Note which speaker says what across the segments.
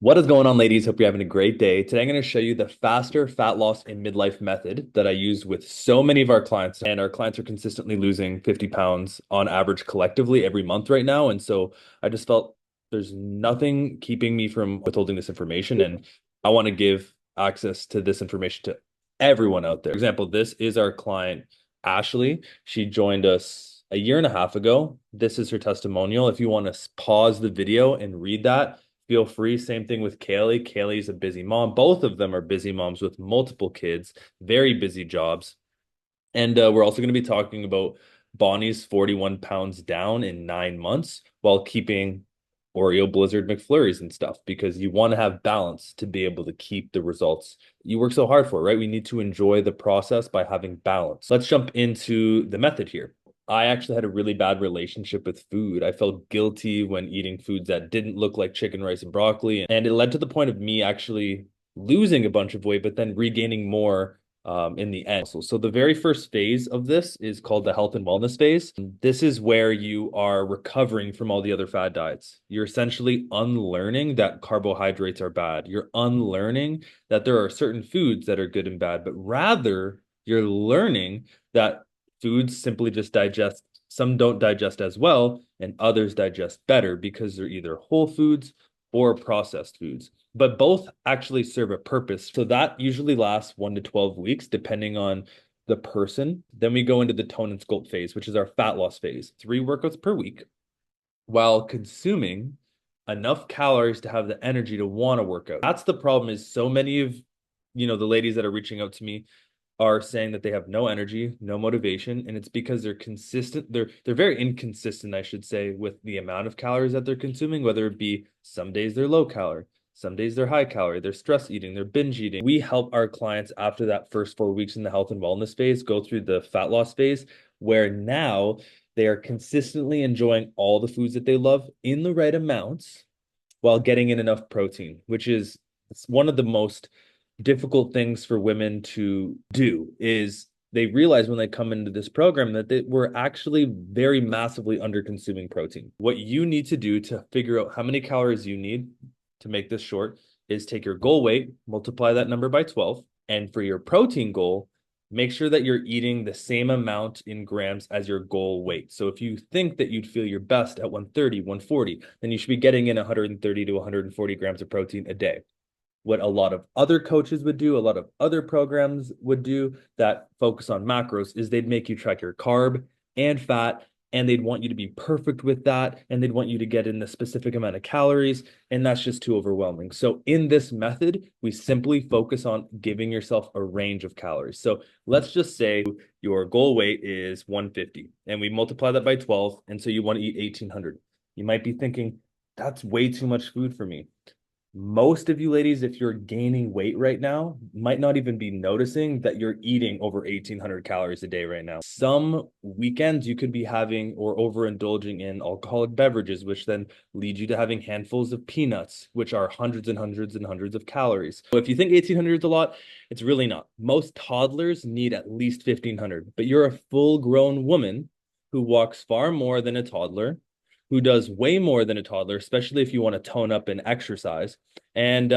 Speaker 1: What is going on, ladies? Hope you're having a great day. Today, I'm going to show you the faster fat loss in midlife method that I use with so many of our clients. And our clients are consistently losing 50 pounds on average collectively every month right now. And so I just felt there's nothing keeping me from withholding this information. And I want to give access to this information to everyone out there. For example, this is our client, Ashley. She joined us a year and a half ago. This is her testimonial. If you want to pause the video and read that, feel free. Same thing with Kaylee. Kaylee's a busy mom. Both of them are busy moms with multiple kids, very busy jobs. And we're also going to be talking about Bonnie's 41 pounds down in 9 months while keeping Oreo Blizzard McFlurries and stuff because you want to have balance to be able to keep the results you work so hard for, right? We need to enjoy the process by having balance. Let's jump into the method here. I actually had a really bad relationship with food. I felt guilty when eating foods that didn't look like chicken, rice, and broccoli. And it led to the point of me actually losing a bunch of weight, but then regaining more in the end. So the very first phase of this is called the health and wellness phase. This is where you are recovering from all the other fad diets. You're essentially unlearning that carbohydrates are bad. You're unlearning that there are certain foods that are good and bad, but rather you're learning that foods simply just digest. Some don't digest as well, and others digest better because they're either whole foods or processed foods. But both actually serve a purpose. So that usually lasts 1 to 12 weeks, depending on the person. Then we go into the tone and sculpt phase, which is our fat loss phase. 3 workouts per week while consuming enough calories to have the energy to want to work out. That's the problem is so many of, the ladies that are reaching out to me are saying that they have no energy, no motivation, and it's because they're consistent. They're very inconsistent, I should say, with the amount of calories that they're consuming, whether it be some days they're low calorie, some days they're high calorie, they're stress eating, they're binge eating. We help our clients after that first 4 weeks in the health and wellness phase go through the fat loss phase, where now they are consistently enjoying all the foods that they love in the right amounts while getting in enough protein, which is one of the most difficult things for women to do is they realize when they come into this program that they were actually very massively under consuming protein. What you need to do to figure out how many calories you need to make this short is take your goal weight, multiply that number by 12, and for your protein goal, make sure that you're eating the same amount in grams as your goal weight. So if you think that you'd feel your best at 130, 140, then you should be getting in 130 to 140 grams of protein a day. What a lot of other coaches would do, a lot of other programs would do that focus on macros is they'd make you track your carb and fat, and they'd want you to be perfect with that, and they'd want you to get in the specific amount of calories, and that's just too overwhelming. So in this method, we simply focus on giving yourself a range of calories. So let's just say your goal weight is 150, and we multiply that by 12, and so you want to eat 1800. You might be thinking, that's way too much food for me. Most of you ladies, if you're gaining weight right now, might not even be noticing that you're eating over 1800 calories a day right now. Some weekends you could be having or overindulging in alcoholic beverages, which then lead you to having handfuls of peanuts, which are hundreds and hundreds and hundreds of calories. So if you think 1800 is a lot, it's really not. Most toddlers need at least 1500, but you're a full grown woman who walks far more than a toddler, who does way more than a toddler, especially if you want to tone up and exercise. And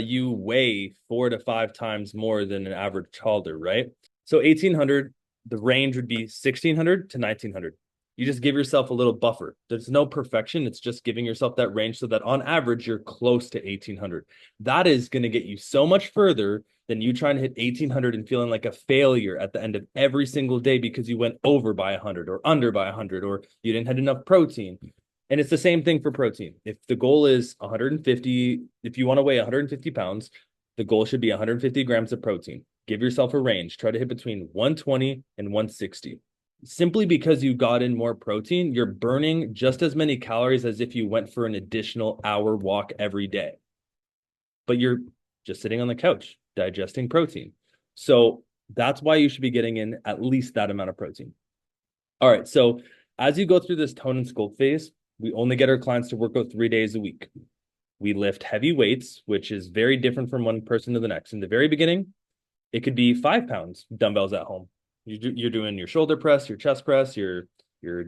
Speaker 1: you weigh 4 to 5 times more than an average toddler, right? So 1800, the range would be 1600 to 1900. You just give yourself a little buffer. There's no perfection. It's just giving yourself that range so that on average, you're close to 1800. That is going to get you so much further than you trying to hit 1800 and feeling like a failure at the end of every single day because you went over by 100 or under by 100 or you didn't have enough protein. And it's the same thing for protein. If the goal is 150, if you want to weigh 150 pounds, the goal should be 150 grams of protein. Give yourself a range. Try to hit between 120 and 160. Simply because you got in more protein, you're burning just as many calories as if you went for an additional hour walk every day. But you're just sitting on the couch digesting protein. So that's why you should be getting in at least that amount of protein. All right. So as you go through this tone and sculpt phase, we only get our clients to work out 3 days a week. We lift heavy weights, which is very different from one person to the next. In the very beginning, it could be 5 pounds dumbbells at home. You're doing your shoulder press, your chest press, your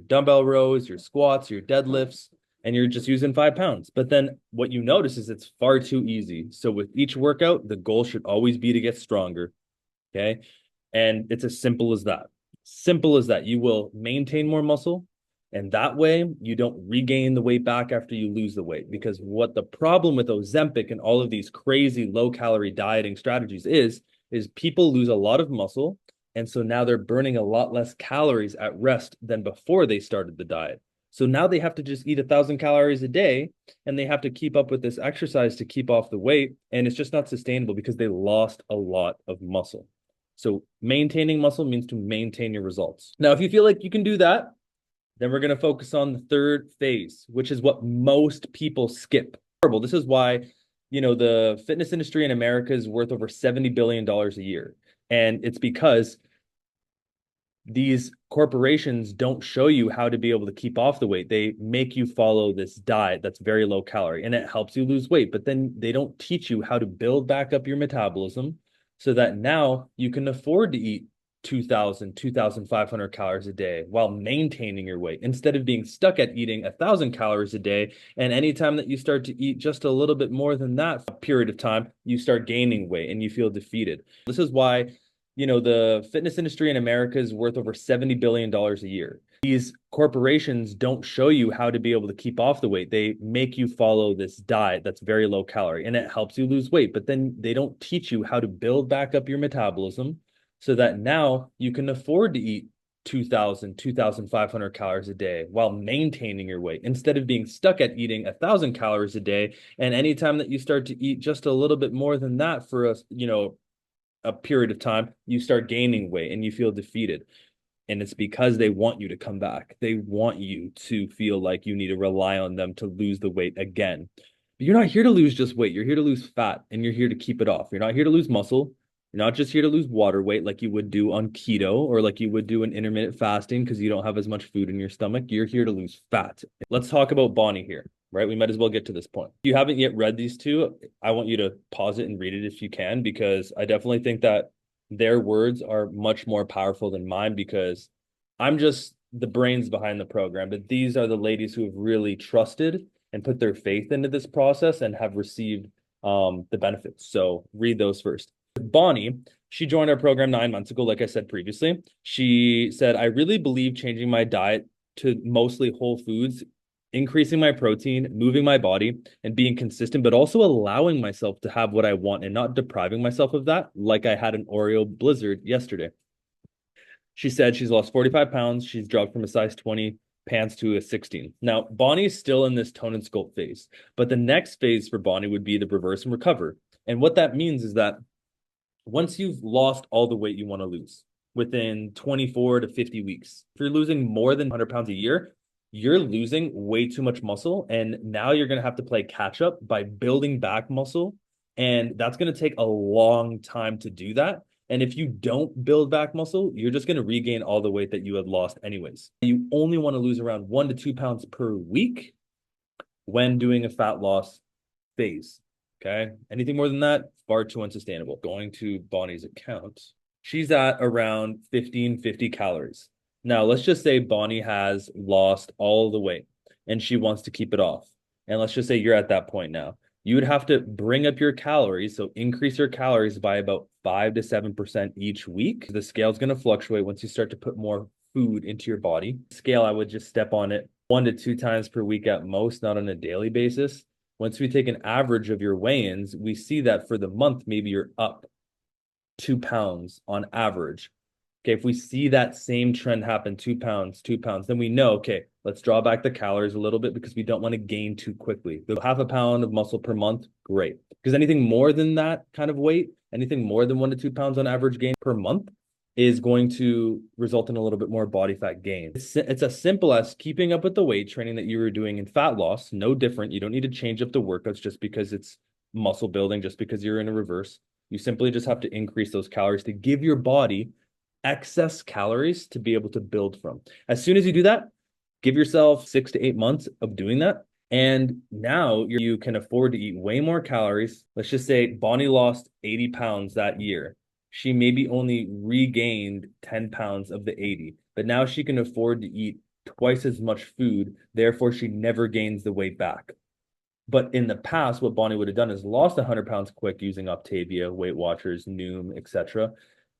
Speaker 1: dumbbell rows, your squats, your deadlifts. and you're just using 5 pounds. But then what you notice is it's far too easy. So with each workout, the goal should always be to get stronger. Okay. And it's as simple as that. Simple as that. You will maintain more muscle. And that way you don't regain the weight back after you lose the weight. Because what the problem with Ozempic and all of these crazy low calorie dieting strategies is people lose a lot of muscle. And so now they're burning a lot less calories at rest than before they started the diet. So now they have to just eat 1,000 calories a day and they have to keep up with this exercise to keep off the weight. And it's just not sustainable because they lost a lot of muscle. So maintaining muscle means to maintain your results. Now, if you feel like you can do that, then we're going to focus on the third phase, which is what most people skip. This is why, the fitness industry in America is worth over $70 billion a year. And it's because these corporations don't show you how to be able to keep off the weight. They make you follow this diet that's very low calorie and it helps you lose weight, but then they don't teach you how to build back up your metabolism so that now you can afford to eat 2,000, 2,500 calories a day while maintaining your weight instead of being stuck at eating 1,000 calories a day. And anytime that you start to eat just a little bit more than that for a period of time, you start gaining weight and you feel defeated. This is why the fitness industry in America is worth over $70 billion a year. These corporations don't show you how to be able to keep off the weight. They make you follow this diet that's very low calorie and it helps you lose weight, but then they don't teach you how to build back up your metabolism so that now you can afford to eat 2,000, 2,500 calories a day while maintaining your weight instead of being stuck at eating 1,000 calories a day. And anytime that you start to eat just a little bit more than that for a period of time, you start gaining weight and you feel defeated. And it's because they want you to come back. They want you to feel like you need to rely on them to lose the weight again. But you're not here to lose just weight. You're here to lose fat and you're here to keep it off. You're not here to lose muscle. You're not just here to lose water weight like you would do on keto or like you would do in intermittent fasting because you don't have as much food in your stomach. You're here to lose fat. Let's talk about Bonnie here, right? We might as well get to this point. If you haven't yet read these two, I want you to pause it and read it if you can, because I definitely think that their words are much more powerful than mine because I'm just the brains behind the program. But these are the ladies who have really trusted and put their faith into this process and have received the benefits. So read those first. Bonnie, she joined our program 9 months ago. Like I said previously, she said, I really believe changing my diet to mostly whole foods, increasing my protein, moving my body, and being consistent, but also allowing myself to have what I want and not depriving myself of that, like I had an Oreo blizzard yesterday. She said she's lost 45 pounds. She's dropped from a size 20 pants to a 16. Now, Bonnie's still in this tone and sculpt phase, but the next phase for Bonnie would be the reverse and recover. And what that means is that once you've lost all the weight you want to lose within 24 to 50 weeks, if you're losing more than 100 pounds a year, you're losing way too much muscle. And now you're going to have to play catch up by building back muscle. And that's going to take a long time to do that. And if you don't build back muscle, you're just going to regain all the weight that you had lost anyways. You only want to lose around 1 to 2 pounds per week when doing a fat loss phase. Okay. Anything more than that, far too unsustainable. Going to Bonnie's account, she's at around 1,550 calories. Now, let's just say Bonnie has lost all the weight and she wants to keep it off. And let's just say you're at that point now. You would have to bring up your calories, so increase your calories by about 5 to 7% each week. The scale is going to fluctuate once you start to put more food into your body. Scale, I would just step on it 1 to 2 times per week at most, not on a daily basis. Once we take an average of your weigh-ins, we see that for the month, maybe you're up 2 pounds on average. Okay, if we see that same trend happen, 2 pounds, then we know, okay, let's draw back the calories a little bit because we don't want to gain too quickly. The half a pound of muscle per month, great. Because anything more than that kind of weight, anything more than 1 to 2 pounds on average gain per month is going to result in a little bit more body fat gain. It's as simple as keeping up with the weight training that you were doing in fat loss, no different. You don't need to change up the workouts just because it's muscle building, just because you're in a reverse. You simply just have to increase those calories to give your body excess calories to be able to build from. As soon as you do that, give yourself 6 to 8 months of doing that. And now you can afford to eat way more calories. Let's just say Bonnie lost 80 pounds that year. She maybe only regained 10 pounds of the 80, but now she can afford to eat twice as much food. Therefore, she never gains the weight back. But in the past, what Bonnie would have done is lost 100 pounds quick using Optavia, Weight Watchers, Noom, etc.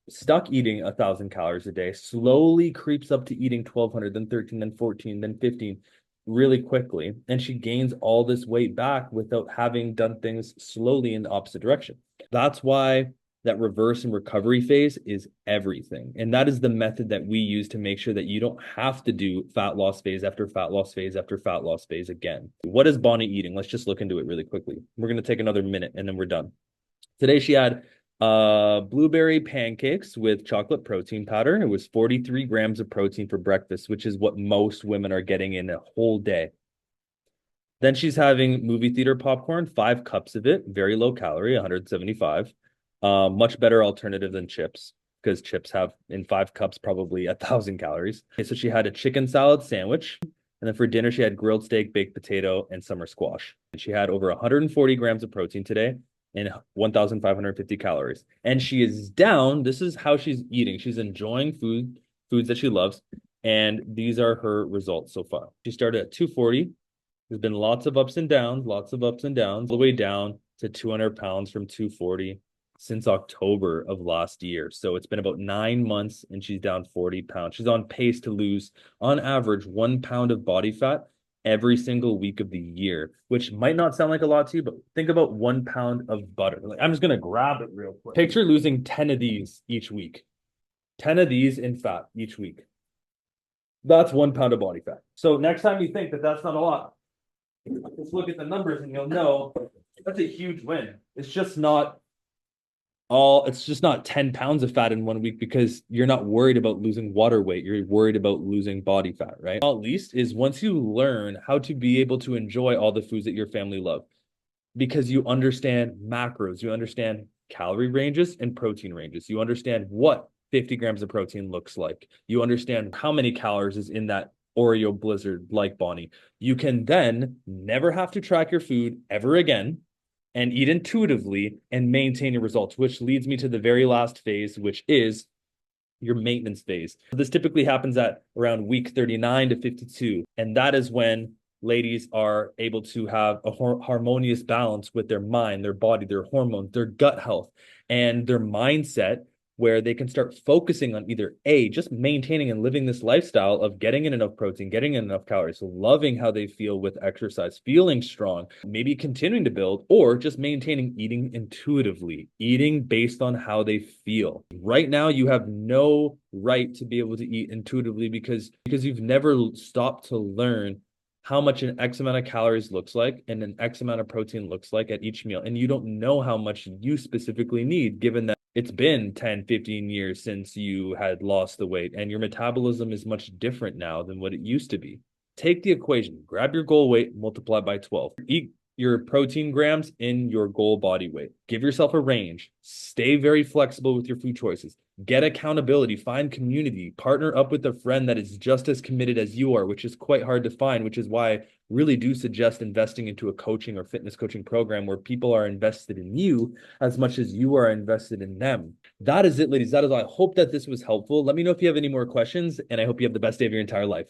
Speaker 1: Stuck eating 1,000 calories a day, slowly creeps up to eating 1,200, then 13, then 14, then 15 really quickly. And she gains all this weight back without having done things slowly in the opposite direction. That's why that reverse and recovery phase is everything. And that is the method that we use to make sure that you don't have to do fat loss phase after fat loss phase after fat loss phase again. What is Bonnie eating? Let's just look into it really quickly. We're going to take another minute and then we're done. Today she had blueberry pancakes with chocolate protein powder. It was 43 grams of protein for breakfast, which is what most women are getting in a whole day. Then she's having movie theater popcorn, 5 cups of it, very low calorie, 175. Much better alternative than chips because chips have in 5 cups probably 1,000 calories. Okay, so she had a chicken salad sandwich. And then for dinner, she had grilled steak, baked potato, and summer squash. And she had over 140 grams of protein today and 1,550 calories. And she is down. This is how she's eating. She's enjoying foods that she loves. And these are her results so far. She started at 240. There's been lots of ups and downs, all the way down to 200 pounds from 240 since October of last year. So it's been about 9 months and she's down 40 pounds. She's on pace to lose, on average, 1 pound of body fat every single week of the year, which might not sound like a lot to you, but think about 1 pound of butter. Like, I'm just going to grab it real quick. Picture losing 10 of these each week. 10 of these in fat each week. That's 1 pound of body fat. So next time you think that that's not a lot, let's look at the numbers and you'll know that's a huge win. It's just not 10 pounds of fat in 1 week because you're not worried about losing water weight. You're worried about losing body fat, right? Not least is once you learn how to be able to enjoy all the foods that your family love because you understand macros, you understand calorie ranges and protein ranges. You understand what 50 grams of protein looks like. You understand how many calories is in that Oreo blizzard like Bonnie. You can then never have to track your food ever again and eat intuitively and maintain your results, which leads me to the very last phase, which is your maintenance phase. This typically happens at around week 39 to 52. And that is when ladies are able to have a harmonious balance with their mind, their body, their hormones, their gut health, and their mindset, where they can start focusing on either just maintaining and living this lifestyle of getting in enough protein, getting in enough calories, loving how they feel with exercise, feeling strong, maybe continuing to build, or just maintaining eating intuitively, eating based on how they feel. Right now, you have no right to be able to eat intuitively because you've never stopped to learn how much an X amount of calories looks like and an X amount of protein looks like at each meal. And you don't know how much you specifically need, given that it's been 10, 15 years since you had lost the weight and your metabolism is much different now than what it used to be. Take the equation, grab your goal weight, multiply by 12. Eat your protein grams in your goal body weight. Give yourself a range. Stay very flexible with your food choices. Get accountability, find community, partner up with a friend that is just as committed as you are, which is quite hard to find, which is why I really do suggest investing into a coaching or fitness coaching program where people are invested in you as much as you are invested in them. That is it, ladies. That is all. I hope that this was helpful. Let me know if you have any more questions, and I hope you have the best day of your entire life.